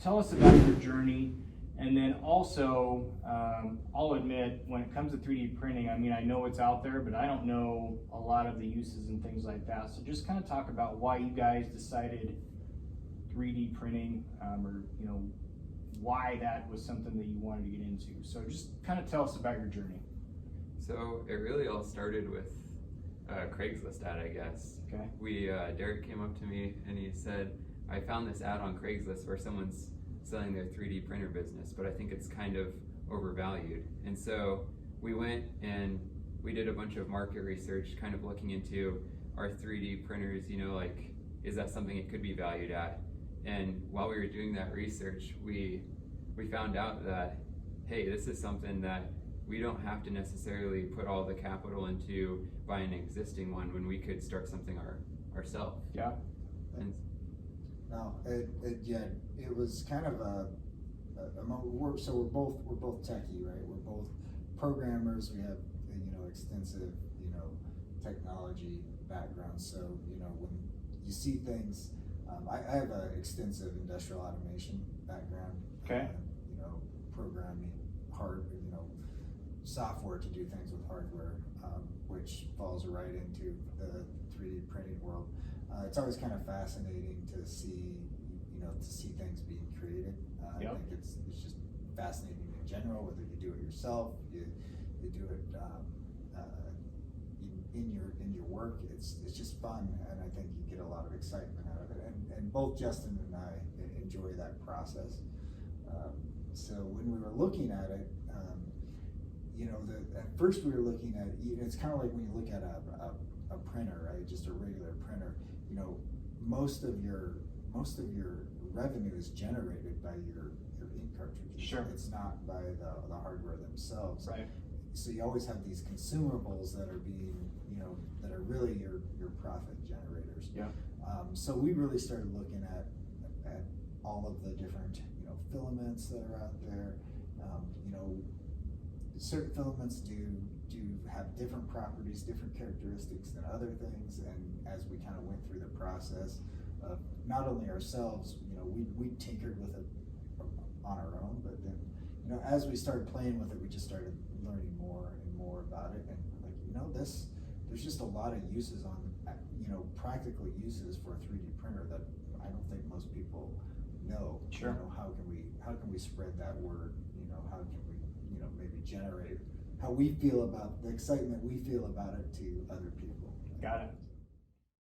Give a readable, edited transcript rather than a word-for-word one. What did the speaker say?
tell us about your journey. And then also, I'll admit, when it comes to 3D printing, I mean, I know it's out there, but I don't know a lot of the uses and things like that. So just kind of talk about why you guys decided 3D printing, or, you know, why that was something that you wanted to get into. So just kind of tell us about your journey. So it really all started with a Craigslist ad, I guess. Okay. Derrick came up to me and he said, I found this ad on Craigslist where someone's selling their 3D printer business, but I think it's kind of overvalued. And so we went and we did a bunch of market research, kind of looking into our 3D printers, you know, like, is that something it could be valued at? And while we were doing that research, we found out that, hey, this is something that we don't have to necessarily put all the capital into buying an existing one when we could start something ourselves. Yeah. And no, it was kind of we're both techie, right? We're both programmers. We have, you know, extensive, you know, technology background. So, you know, when you see things, I have an extensive industrial automation background. Okay. You know, programming you know, software to do things with hardware, which falls right into the 3D printing world. It's always kind of fascinating to see, you know, things being created. Yep. I think it's just fascinating in general, whether you do it yourself, you do it in your work. It's just fun, and I think you get a lot of excitement out of it. And both Justin and I enjoy that process. So when we were looking at it, you know, at first we were looking at, it's kind of like when you look at a printer, right? Just a regular printer. You know, most of your revenue is generated by your ink cartridges. Sure. It's not by the hardware themselves. Right. So you always have these consumables that are being, you know, that are really your profit generators. Yeah. So we really started looking at all of the different, you know, filaments that are out there. You know, certain filaments do have different properties, different characteristics than other things. And as we kind of went through the process of not only ourselves, you know, we tinkered with it on our own, but then, you know, as we started playing with it, we just started learning more and more about it. And like, you know, there's just a lot of uses on, you know, practical uses for a 3D printer that I don't think most people know. Sure. You know, how can we spread that word? You know, how can we, you know, maybe generate how we feel about the excitement we feel about it to other people. Got it.